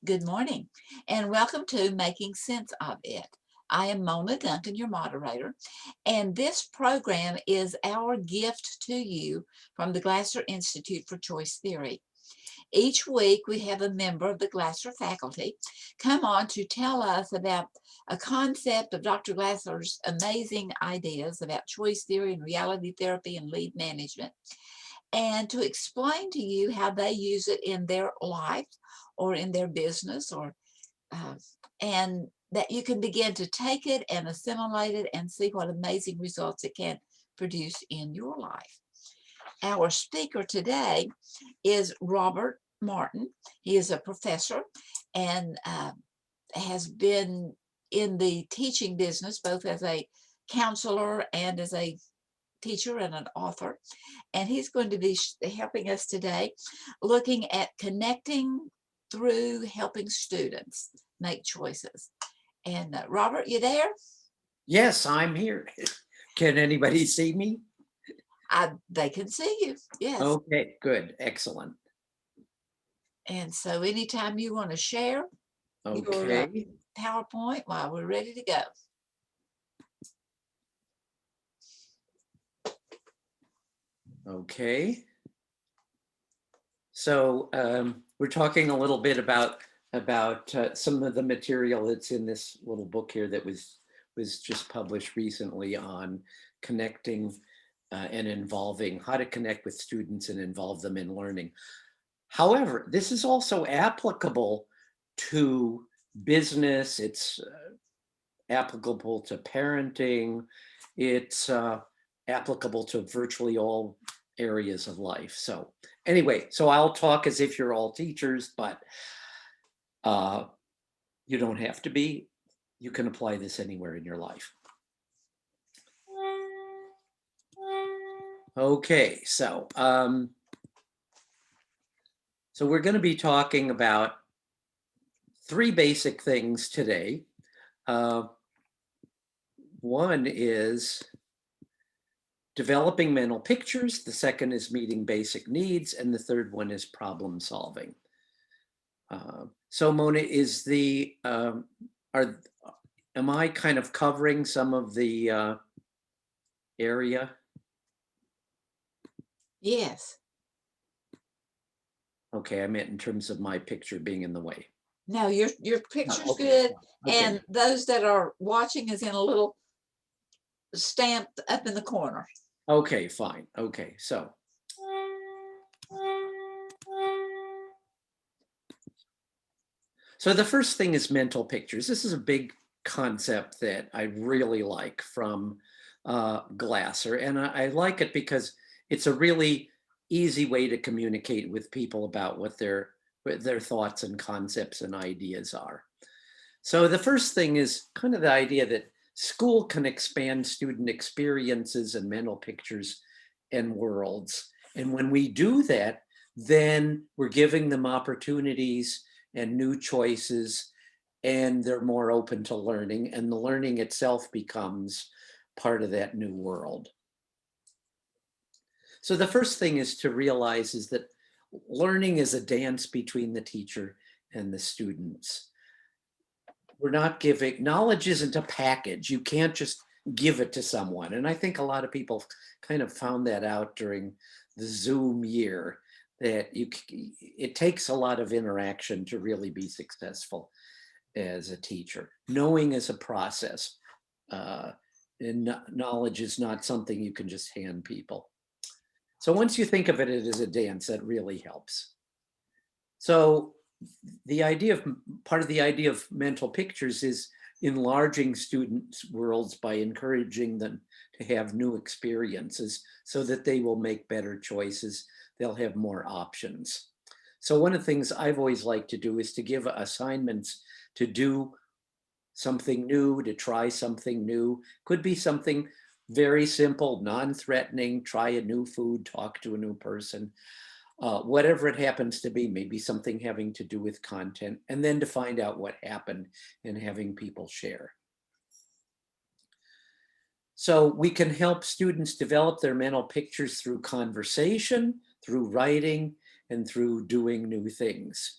Good morning and welcome to Making Sense of It. I am Mona Duncan, your moderator, and this program is our gift to you from the Glasser Institute for Choice Theory. Each week we have a member of the Glasser faculty come on to tell us about a concept of Dr. Glasser's amazing ideas about choice theory and reality therapy and lead management, and to explain to you how they use it in their life or in their business, or uh, and that you can begin to take it and assimilate it and see what amazing results it can produce in your life. Our speaker today is Robert Martin. He is a professor and has been in the teaching business both as a counselor and as a teacher and an author. And he's going to be helping us today looking at connecting through helping students make choices. And Robert, you there? Yes, I'm here. Can anybody see me? They can see you. Yes. Okay, good. Excellent. And so anytime you want to share your Okay. PowerPoint, well, we're ready to go. Okay. So we're talking a little bit about some of the material that's in this little book here that was just published recently on connecting and involving, how to connect with students and involve them in learning. However, this is also applicable to business. It's applicable to parenting. It's applicable to virtually all areas of life. So anyway, so I'll talk as if you're all teachers, but you don't have to be. You can apply this anywhere in your life. Okay, so we're going to be talking about three basic things today. One is developing mental pictures. The second is meeting basic needs. And the third one is problem solving. So Mona, is am I kind of covering some of the area? Yes. Okay, I meant in terms of my picture being in the way. No, your picture's okay. good. Okay. And those that are watching is in a little stamped up in the corner. Okay, fine. Okay, so the first thing is mental pictures. This is a big concept that I really like from Glasser, and I like it because it's a really easy way to communicate with people about what their thoughts and concepts and ideas are. So the first thing is kind of the idea that school can expand student experiences and mental pictures and worlds. And when we do that, then we're giving them opportunities and new choices, and they're more open to learning, and the learning itself becomes part of that new world. So the first thing is to realize is that learning is a dance between the teacher and the students. We're not giving, knowledge isn't a package. You can't just give it to someone. And I think a lot of people kind of found that out during the Zoom year, that it takes a lot of interaction to really be successful as a teacher. Knowing is a process, and knowledge is not something you can just hand people. So once you think of it as a dance, that really helps. So part of the idea of mental pictures is enlarging students' worlds by encouraging them to have new experiences so that they will make better choices. They'll have more options. So one of the things I've always liked to do is to give assignments to do something new, to try something new. Could be something very simple, non-threatening, try a new food, talk to a new person. Whatever it happens to be, maybe something having to do with content, and then to find out what happened and having people share. So we can help students develop their mental pictures through conversation, through writing, and through doing new things.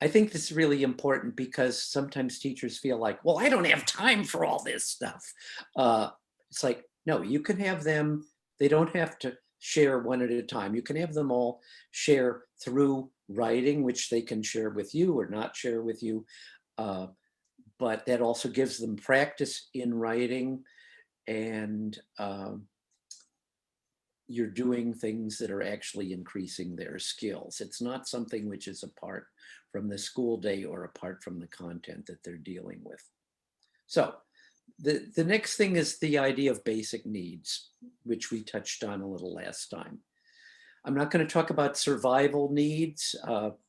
I think this is really important because sometimes teachers feel like, well, I don't have time for all this stuff. Uh, it's like, no, you can have them, they don't have to share one at a time. You can have them all share through writing, which they can share with you or not share with you. Uh, but that also gives them practice in writing, and you're doing things that are actually increasing their skills. It's not something which is apart from the school day or apart from the content that they're dealing with. So the next thing is the idea of basic needs, which we touched on a little last time. I'm not going to talk about survival needs,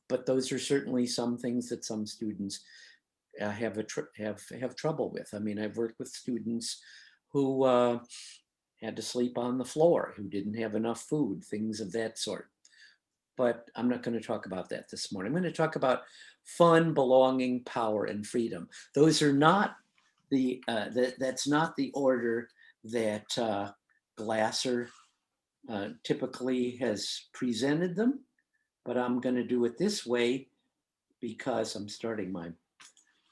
but those are certainly some things that some students have trouble with. I mean, I've worked with students who had to sleep on the floor, who didn't have enough food, things of that sort. But I'm not going to talk about that this morning. I'm going to talk about fun, belonging, power, and freedom. Those are not that's not the order that Glasser typically has presented them, but I'm going to do it this way because I'm starting my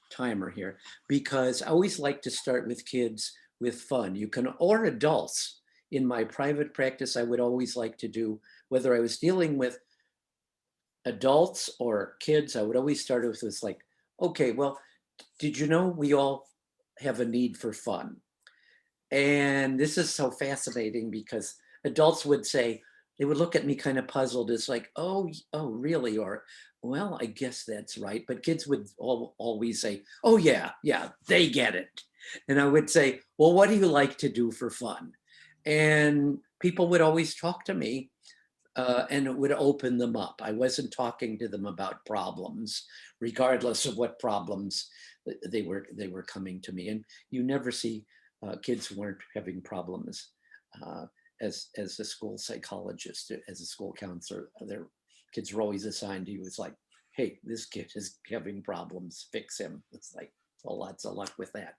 timer here, because I always like to start with kids with fun. You can, or adults. In my private practice, I would always like to do, whether I was dealing with adults or kids, I would always start with this like, okay, well, did you know we all have a need for fun? And this is so fascinating because adults would say, they would look at me kind of puzzled. It's like, oh, really? Or, well, I guess that's right. But kids would always say, oh, yeah, they get it. And I would say, well, what do you like to do for fun? And people would always talk to me, and it would open them up. I wasn't talking to them about problems, regardless of what problems they were coming to me. And you never see kids who weren't having problems as a school psychologist, as a school counselor. Their kids were always assigned to you. It's like, hey, this kid is having problems, fix him. It's like, well, lots of luck with that.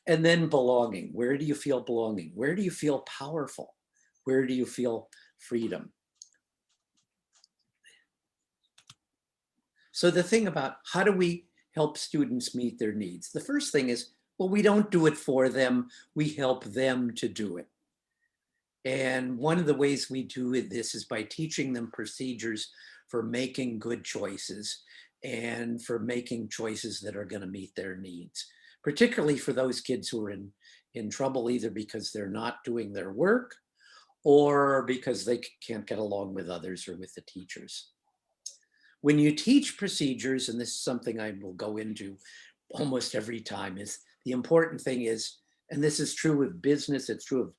And then belonging. Where do you feel belonging? Where do you feel powerful? Where do you feel freedom? So the thing about how do we help students meet their needs? The first thing is, well, we don't do it for them. We help them to do it. And one of the ways we do this is by teaching them procedures for making good choices and for making choices that are going to meet their needs, particularly for those kids who are in trouble, either because they're not doing their work or because they can't get along with others or with the teachers. When you teach procedures, and this is something I will go into almost every time, is the important thing is, and this is true of business, it's true of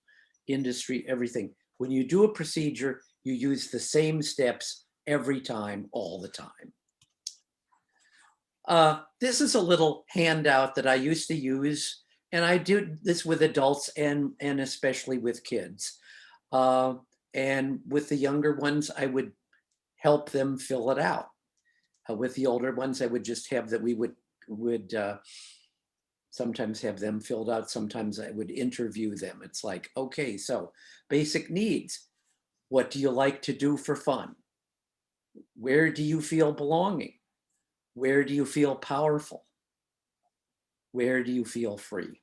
industry, everything. When you do a procedure, you use the same steps every time, all the time. This is a little handout that I used to use, and I do this with adults and especially with kids. And with the younger ones, I would help them fill it out. With the older ones, I would just have that we would sometimes have them filled out. Sometimes I would interview them. It's like, okay, so basic needs. What do you like to do for fun? Where do you feel belonging? Where do you feel powerful? Where do you feel free?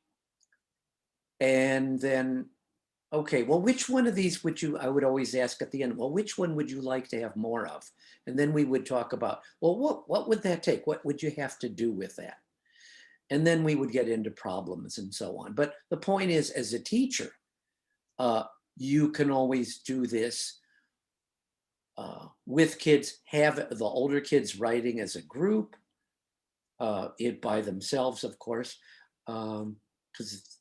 And then, okay, well, which one of these I would always ask at the end, well, which one would you like to have more of? And then we would talk about, well, what would that take? What would you have to do with that? And then we would get into problems and so on. But the point is, as a teacher, you can always do this with kids, have the older kids writing as a group, it by themselves, of course, because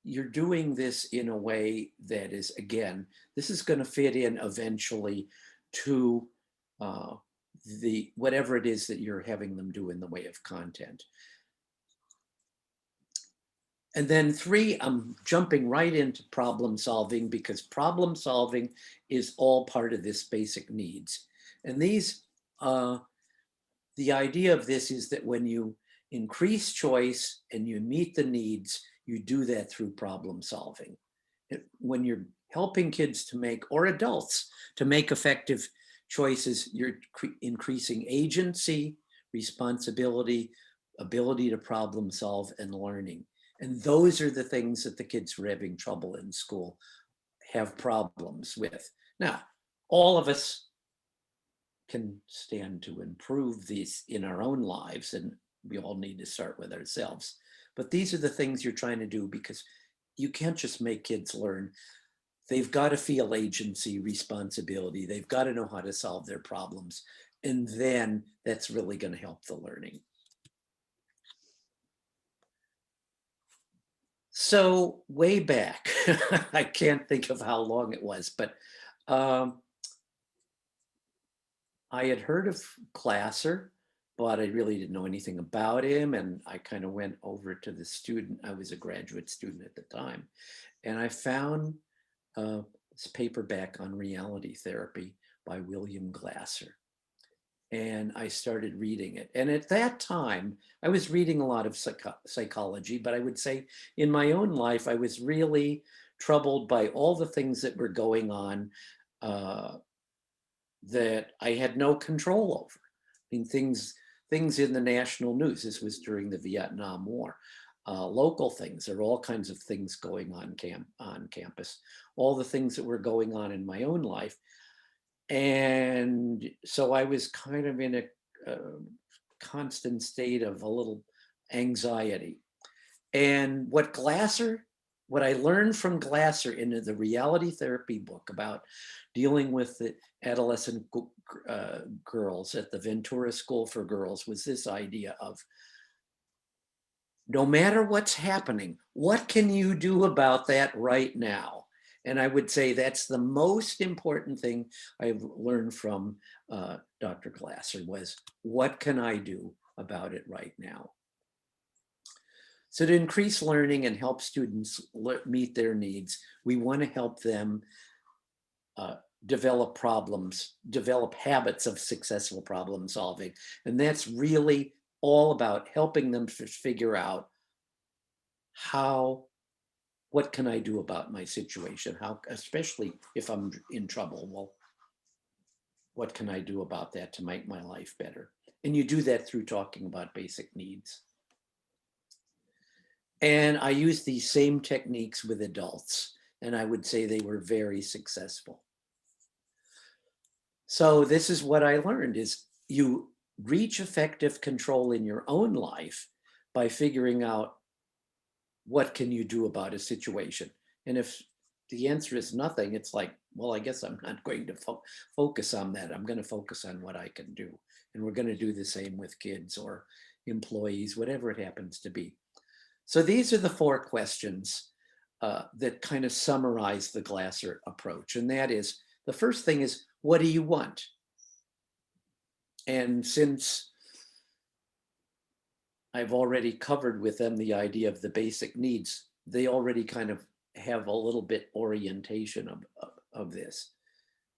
you're doing this in a way that is, again, this is going to fit in eventually to whatever it is that you're having them do in the way of content. And then 3, I'm jumping right into problem solving, because problem solving is all part of this basic needs. And these, the idea of this is that when you increase choice and you meet the needs, you do that through problem solving. When you're helping kids to make, or adults, to make effective Choices, you're increasing agency, responsibility, ability to problem solve, and learning. And those are the things that the kids who are having trouble in school have problems with. Now, all of us can stand to improve these in our own lives, and we all need to start with ourselves. But these are the things you're trying to do, because you can't just make kids learn. They've got to feel agency, responsibility. They've got to know how to solve their problems. And then that's really going to help the learning. So way back, I can't think of how long it was, but I had heard of Glasser, but I really didn't know anything about him. And I kind of went over to the student. I was a graduate student at the time. And I found this paperback on reality therapy by William Glasser. And I started reading it. And at that time, I was reading a lot of psychology, but I would say in my own life, I was really troubled by all the things that were going on that I had no control over. I mean, things in the national news. This was during the Vietnam War. Local things. There were all kinds of things going on campus. All the things that were going on in my own life. And so I was kind of in a constant state of a little anxiety. And what I learned from Glasser in the reality therapy book about dealing with the adolescent girls at the Ventura School for Girls was this idea of, no matter what's happening, what can you do about that right now? And I would say that's the most important thing I've learned from Dr. Glasser was, what can I do about it right now? So to increase learning and help students meet their needs, we want to help them develop habits of successful problem solving. And that's really all about helping them figure out what can I do about my situation? How, especially if I'm in trouble, well, what can I do about that to make my life better? And you do that through talking about basic needs. And I use these same techniques with adults, and I would say they were very successful. So this is what I learned is you reach effective control in your own life by figuring out what can you do about a situation. And if the answer is nothing, it's like, well, I guess I'm not going to focus on that. I'm going to focus on what I can do. And we're going to do the same with kids or employees, whatever it happens to be. So these are the 4 questions that kind of summarize the Glasser approach. And that is, the first thing is, what do you want? And since I've already covered with them the idea of the basic needs, they already kind of have a little bit orientation of this.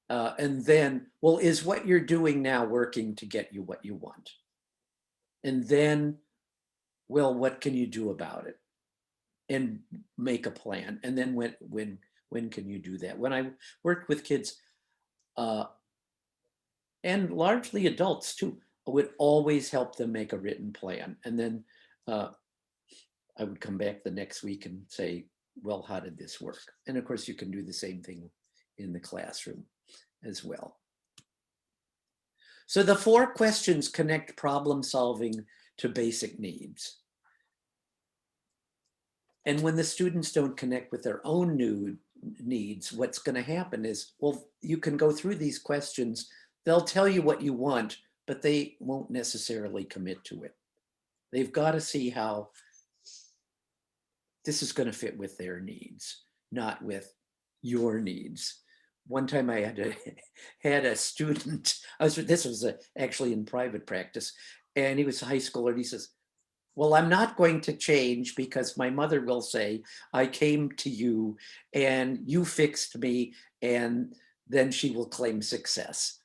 And then, well, is what you're doing now working to get you what you want? And then, well, what can you do about it? And make a plan. And then when can you do that? When I worked with kids, and largely adults too, I would always help them make a written plan. And then I would come back the next week and say, well, how did this work? And of course, you can do the same thing in the classroom as well. So the 4 questions connect problem solving to basic needs. And when the students don't connect with their own needs, what's going to happen is, well, you can go through these questions. They'll tell you what you want, but they won't necessarily commit to it. They've got to see how this is going to fit with their needs, not with your needs. One time I had a student, this was actually in private practice, and he was a high schooler, and he says, well, I'm not going to change because my mother will say, I came to you and you fixed me, and then she will claim success.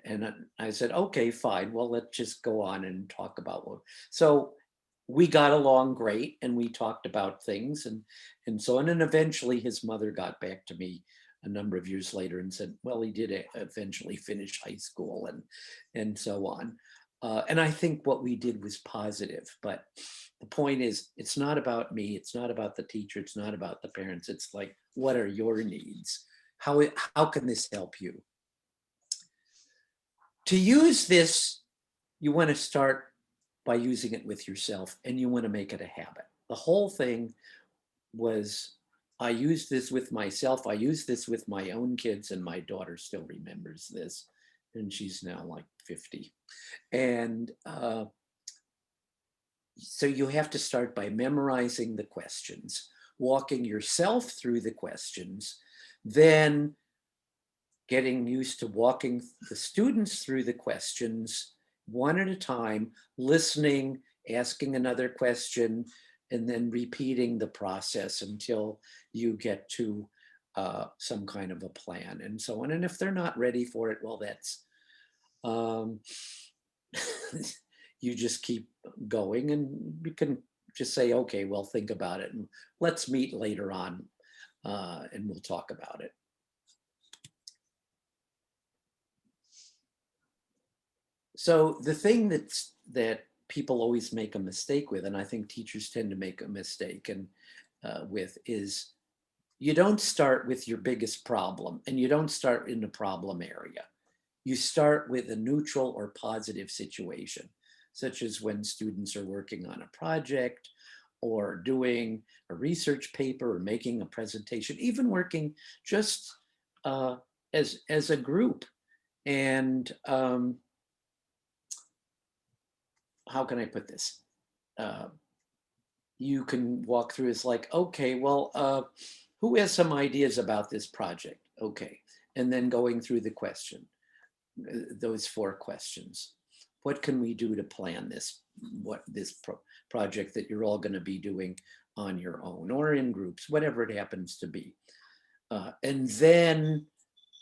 And I said, okay, fine. Well, let's just go on and talk about what. So we got along great, and we talked about things and so on. And eventually his mother got back to me a number of years later and said, well, he did eventually finish high school and so on. And I think what we did was positive, but the point is, it's not about me. It's not about the teacher. It's not about the parents. It's like, what are your needs? How can this help you? To use this, you want to start by using it with yourself, and you want to make it a habit. The whole thing was, I used this with myself. I used this with my own kids, and my daughter still remembers this, and she's now like 50. And so you have to start by memorizing the questions, walking yourself through the questions, then getting used to walking the students through the questions one at a time, listening, asking another question, and then repeating the process until you get to some kind of a plan and so on. And if they're not ready for it, well, that's, you just keep going, and you can just say, okay, well, think about it and let's meet later on and we'll talk about it. So the thing that people always make a mistake with, and I think teachers tend to make a mistake and with, is you don't start with your biggest problem, and you don't start in the problem area. You start with a neutral or positive situation, such as when students are working on a project or doing a research paper or making a presentation, even working just as a group. And how can I put this? You can walk through, it's like, okay, well, who has some ideas about this project? Okay, and then going through the question, those 4 questions. What can we do to plan this, project that you're all gonna be doing on your own or in groups, whatever it happens to be. And then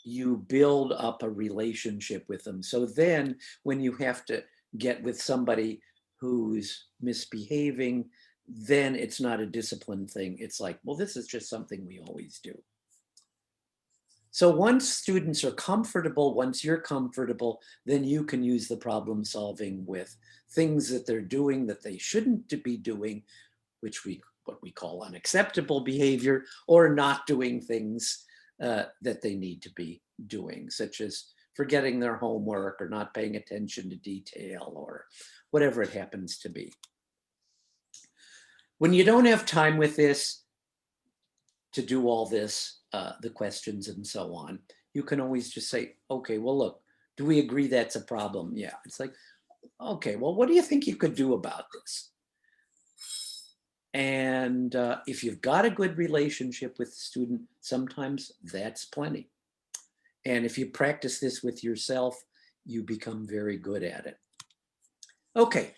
you build up a relationship with them. So then when you have to get with somebody who's misbehaving, then it's not a discipline thing. It's like, well, this is just something we always do. So once students are comfortable, once you're comfortable, then you can use the problem solving with things that they're doing that they shouldn't be doing, which what we call unacceptable behavior, or not doing things that they need to be doing, such as forgetting their homework or not paying attention to detail or whatever it happens to be. When you don't have time with this, to do all this, the questions and so on, you can always just say, okay, well, look, do we agree that's a problem? Yeah. It's like, okay, well, what do you think you could do about this? And if you've got a good relationship with the student, sometimes that's plenty. And if you practice this with yourself, you become very good at it. Okay,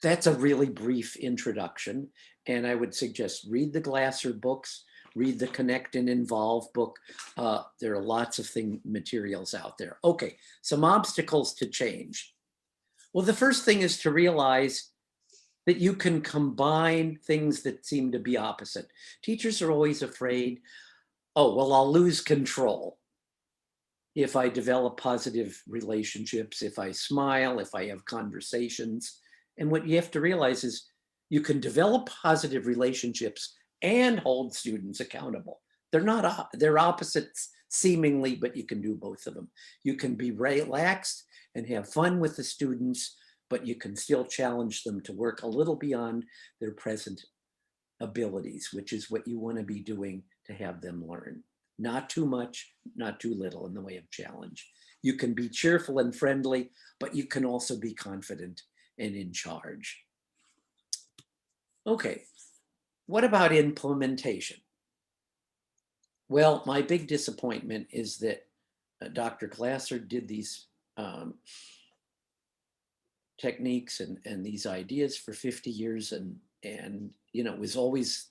that's a really brief introduction. And I would suggest read the Glasser books, read the Connect and Involve book. There are lots of materials out there. Okay, some obstacles to change. Well, the first thing is to realize that you can combine things that seem to be opposite. Teachers are always afraid, oh, well, I'll lose control if I develop positive relationships, if I smile, if I have conversations. And what you have to realize is you can develop positive relationships and hold students accountable. They're opposites seemingly, but you can do both of them. You can be relaxed and have fun with the students, but you can still challenge them to work a little beyond their present abilities, which is what you want to be doing to have them learn. Not too much, not too little in the way of challenge. You can be cheerful and friendly, but you can also be confident and in charge. Okay, what about implementation? Well, my big disappointment is that Dr. Glasser did these techniques and these ideas for 50 years, and you know, it was always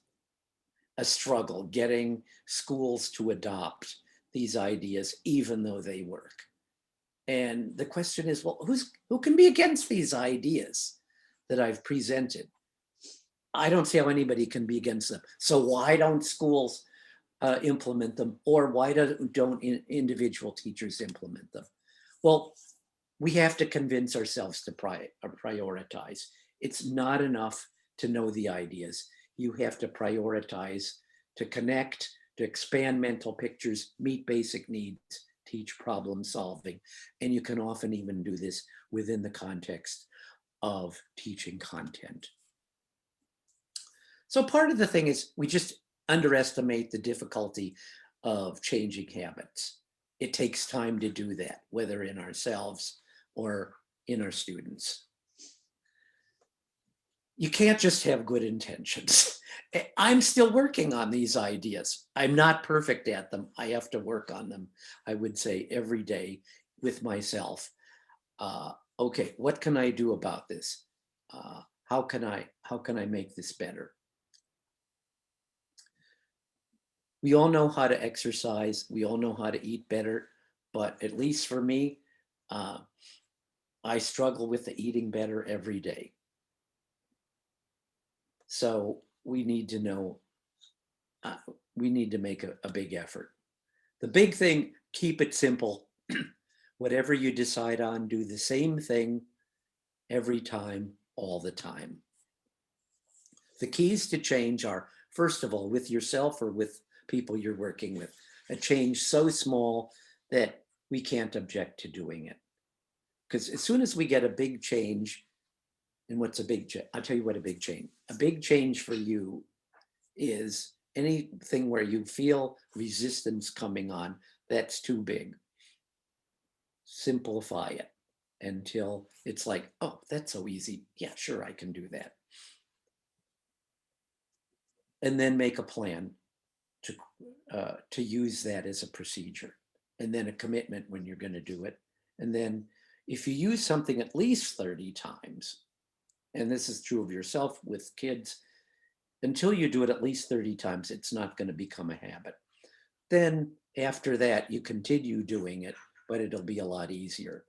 a struggle getting schools to adopt these ideas, even though they work. And the question is, well, who can be against these ideas that I've presented? I don't see how anybody can be against them. So why don't schools implement them, or why don't individual teachers implement them? Well, we have to convince ourselves to prioritize. It's not enough to know the ideas. You have to prioritize, to connect, to expand mental pictures, meet basic needs, teach problem solving. And you can often even do this within the context of teaching content. So part of the thing is we just underestimate the difficulty of changing habits. It takes time to do that, whether in ourselves or in our students. You can't just have good intentions. I'm still working on these ideas. I'm not perfect at them. I have to work on them, I would say, every day with myself. Okay, what can I do about this? How can I make this better? We all know how to exercise. We all know how to eat better, but at least for me, I struggle with the eating better every day. So we need to know, we need to make a big effort. The big thing, keep it simple. Whatever you decide on, do the same thing every time, all the time. The keys to change are, first of all, with yourself or with people you're working with, a change so small that we can't object to doing it. Because as soon as we get a big change, and what's a big change? I'll tell you what a big change for you is anything where you feel resistance coming on, that's too big. Simplify it until it's like, oh, that's so easy. Yeah, sure, I can do that. And then make a plan to use that as a procedure, and then a commitment when you're going to do it. And then if you use something at least 30 times, and this is true of yourself with kids, until you do it at least 30 times, it's not going to become a habit. Then after that, you continue doing it, but it'll be a lot easier.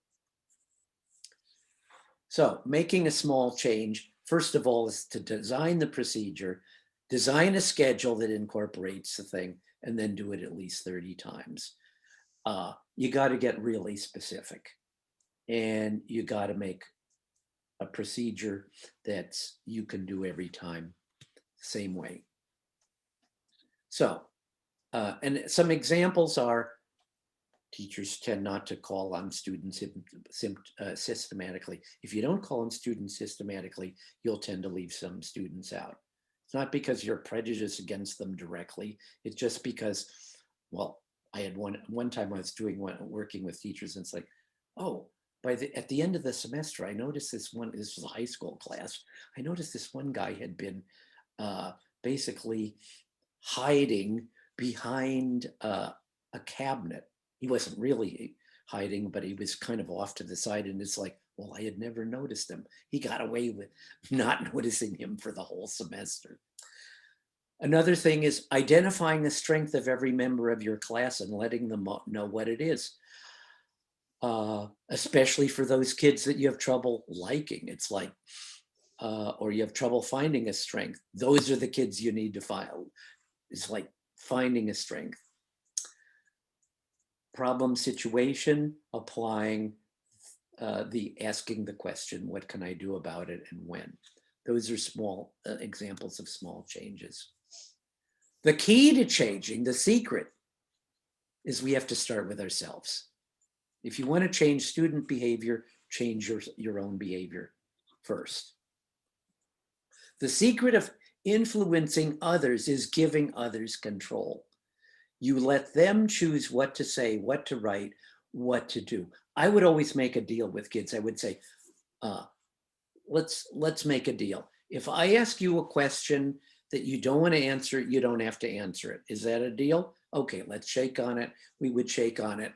So making a small change, first of all, is to design the procedure, design a schedule that incorporates the thing, and then do it at least 30 times. You got to get really specific, and you got to make a procedure that you can do every time, same way. So, and some examples are, teachers tend not to call on students systematically. If you don't call on students systematically, you'll tend to leave some students out. It's not because you're prejudiced against them directly. It's just because, well, I had one time I was working with teachers, and it's like, oh, at the end of the semester, I noticed this was a high school class. I noticed this one guy had been basically hiding behind a cabinet. He wasn't really hiding, but he was kind of off to the side. And it's like, well, I had never noticed him. He got away with not noticing him for the whole semester. Another thing is identifying the strength of every member of your class and letting them know what it is. Especially for those kids that you have trouble liking. It's like, or you have trouble finding a strength. Those are the kids you need to find. It's like finding a strength. Problem situation, applying asking the question, what can I do about it and when? Those are small examples of small changes. The key to changing, the secret, is we have to start with ourselves. If you want to change student behavior, change your own behavior first. The secret of influencing others is giving others control. You let them choose what to say, what to write, what to do. I would always make a deal with kids. I would say, let's make a deal. If I ask you a question that you don't want to answer, you don't have to answer it. Is that a deal? Okay, let's shake on it. We would shake on it.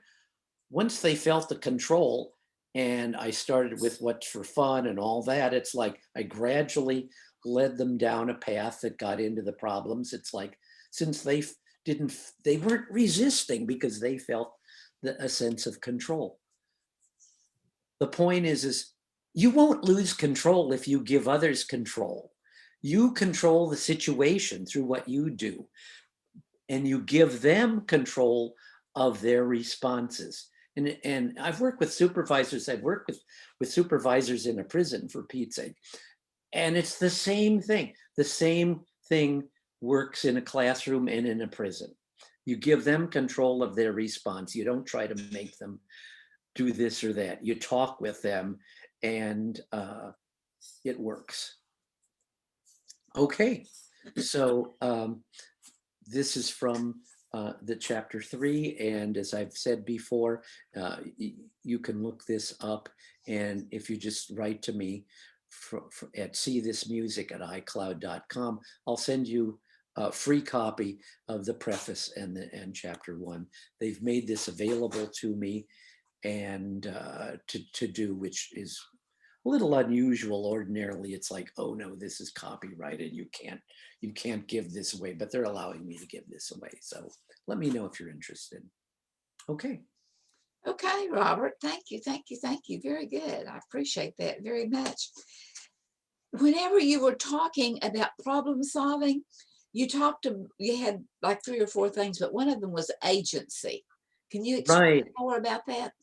Once they felt the control, and I started with what's for fun and all that, it's like I gradually led them down a path that got into the problems. It's like, since they weren't resisting because they felt a sense of control. The point is you won't lose control if you give others control. You control the situation through what you do. and you give them control of their responses. And I've worked with supervisors, I've worked with supervisors in a prison, for Pete's sake. And it's the same thing. The same thing works in a classroom and in a prison. You give them control of their response. You don't try to make them do this or that. You talk with them, and it works. Okay, so this is from the chapter 3, and as I've said before, you can look this up, and if you just write to me at seethismusic@icloud.com, I'll send you a free copy of the preface and chapter 1. They've made this available to me and to do, which is a little unusual. Ordinarily, it's like, oh no, this is copyrighted. You can't give this away, but they're allowing me to give this away. So let me know if you're interested. Okay. Okay, Robert, thank you, thank you, thank you. Very good. I appreciate that very much. Whenever you were talking about problem solving, you had like 3 or 4 things, but one of them was agency. Can you explain Right. more about that?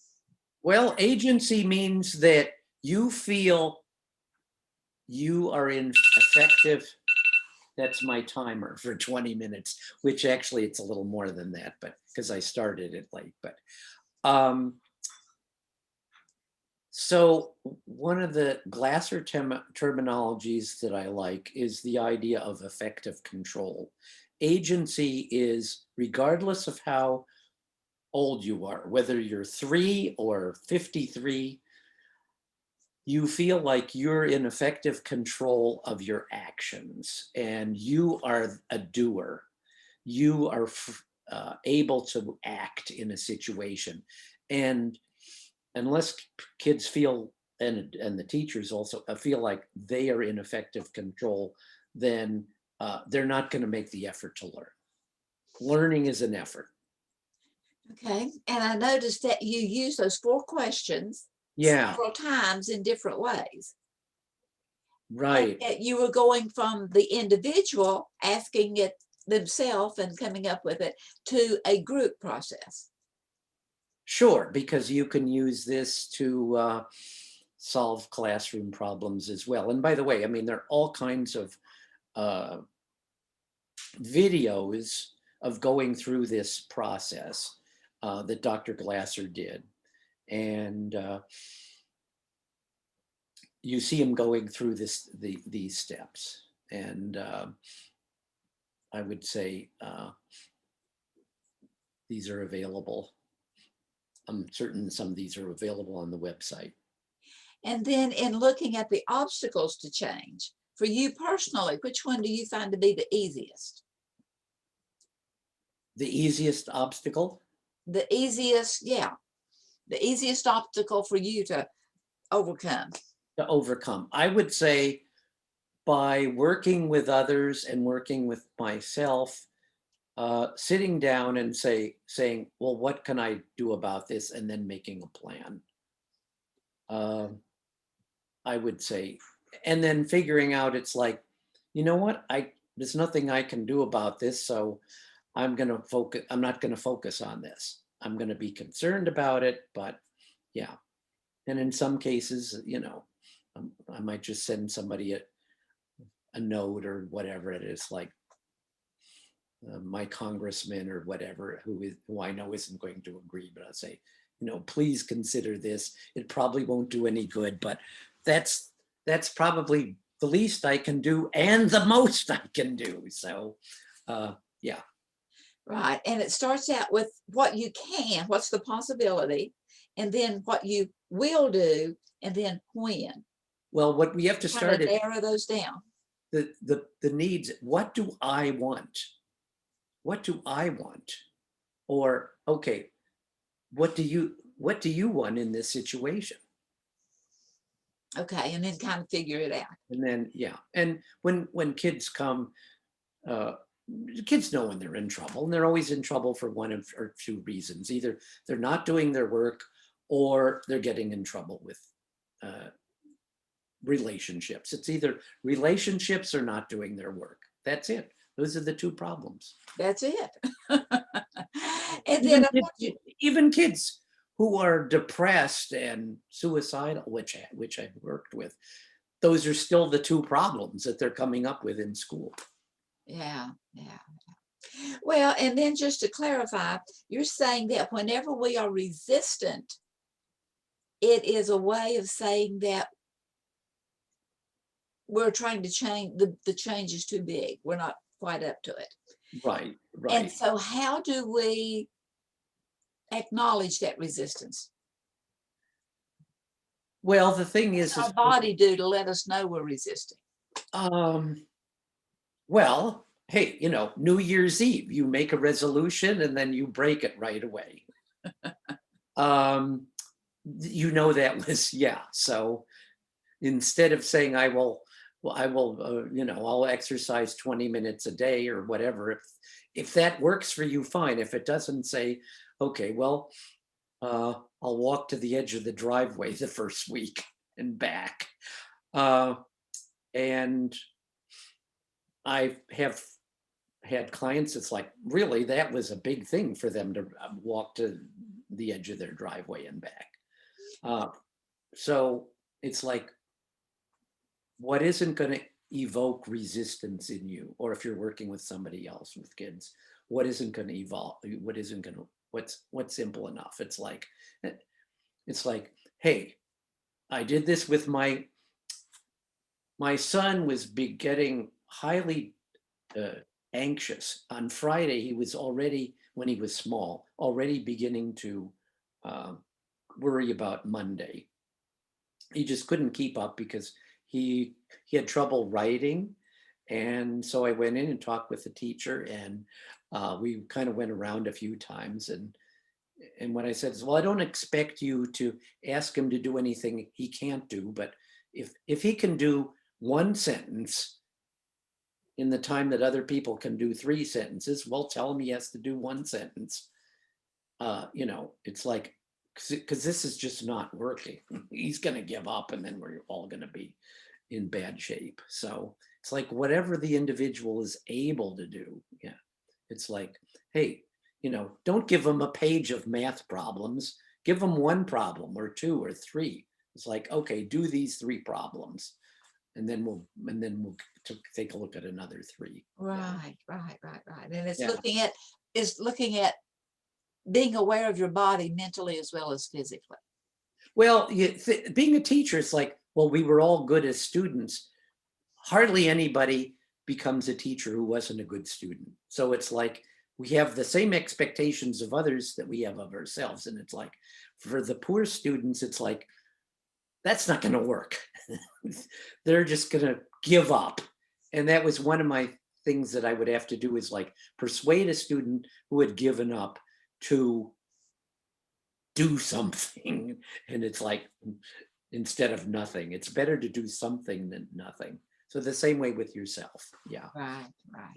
Well, agency means that you feel you are in effective. That's my timer for 20 minutes, which actually it's a little more than that, but because I started it late. But so one of the Glasser terminologies that I like is the idea of effective control. Agency is, regardless of how old you are, whether you're 3 or 53, you feel like you're in effective control of your actions, and you are a doer. You are able to act in a situation. And unless kids feel, and the teachers also feel like they are in effective control, then they're not going to make the effort to learn. Learning is an effort. Okay, and I noticed that you use those 4 questions Yeah, several times in different ways. And right. yet you were going from the individual asking it themselves and coming up with it to a group process. Sure, because you can use this to solve classroom problems as well. And by the way, I mean, there are all kinds of videos of going through this process that Dr. Glasser did. And you see him going through these steps. And I would say these are available. I'm certain some of these are available on the website. And then in looking at the obstacles to change, for you personally, which one do you find to be the easiest? The easiest obstacle? The easiest, yeah, the easiest obstacle for you to overcome. To overcome. I would say by working with others and working with myself, sitting down and saying, well, what can I do about this? And then making a plan. I would say, and then figuring out, it's like, you know what, there's nothing I can do about this. So I'm not going to focus on this. I'm going to be concerned about it, but yeah. And in some cases, I might just send somebody a note or whatever it is, like my congressman or whatever, who I know isn't going to agree, but I'll say, please consider this. It probably won't do any good, but that's probably the least I can do and the most I can do. So, yeah. Right. And it starts out with what you can, what's the possibility, and then what you will do, and then when. Well, what we have to Kind of start is narrow those down. the needs. What do I want? What do I want? Or, okay, what do you want in this situation? Okay. And then kind of figure it out. And then, yeah. And when kids come, kids know when they're in trouble, and they're always in trouble for one or two reasons. Either they're not doing their work, or they're getting in trouble with relationships. It's either relationships or not doing their work. That's it. Those are the two problems. That's it. And then Even I kids, want you, even kids who are depressed and suicidal, which I've worked with, those are still the two problems that they're coming up with in school. yeah, yeah. Well, and then just to clarify, you're saying that whenever we are resistant, it is a way of saying that we're trying to change, the change is too big. We're not quite up to it. Right, And right. so how do we acknowledge that resistance? Well, the thing What does is, our body do to let us know we're resisting? um, well, hey, New Year's Eve, you make a resolution and then you break it right away. Um, that was, yeah. So instead of saying I'll exercise 20 minutes a day or whatever. If that works for you, fine. If it doesn't, say, okay, well, I'll walk to the edge of the driveway the first week and back. Uh, and I have had clients, it's like, really, that was a big thing for them to walk to the edge of their driveway and back. So it's like, what isn't going to evoke resistance in you, or if you're working with somebody else with kids, what isn't going to evolve, what isn't going to, what's simple enough? It's like, hey, I did this with my son was getting highly anxious. On Friday, he was already, when he was small, already beginning to uh, worry about Monday. He just couldn't keep up because he had trouble writing. And so I went in and talked with the teacher, and we kind of went around a few times. And what I said is, well, I don't expect you to ask him to do anything he can't do, but if he can do one sentence in the time that other people can do 3 sentences, well, tell him he has to do 1 sentence. It's like, because this is just not working. He's going to give up, and then we're all going to be in bad shape. So it's like, whatever the individual is able to do. Yeah. It's like, hey, don't give them a page of math problems. Give them 1 problem or 2 or 3. It's like, okay, do these 3 problems. And then we'll take a look at another 3. Right. And it's Yeah. looking at being aware of your body mentally as well as physically. Well, being a teacher, it's like, well, we were all good as students. Hardly anybody becomes a teacher who wasn't a good student. So it's like, we have the same expectations of others that we have of ourselves. And it's like, for the poor students, it's like, that's not going to work. They're just going to give up. And that was one of my things that I would have to do, is like persuade a student who had given up to do something. And it's like, instead of nothing, it's better to do something than nothing. So the same way with yourself. Yeah. Right.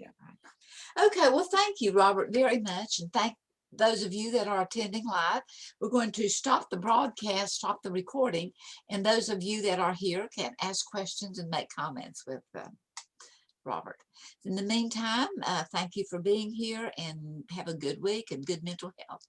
Yeah. Okay, well, thank you, Robert, very much. And thank those of you that are attending live. We're going to stop the broadcast, stop the recording. And those of you that are here can ask questions and make comments with Robert. In the meantime, thank you for being here, and have a good week and good mental health.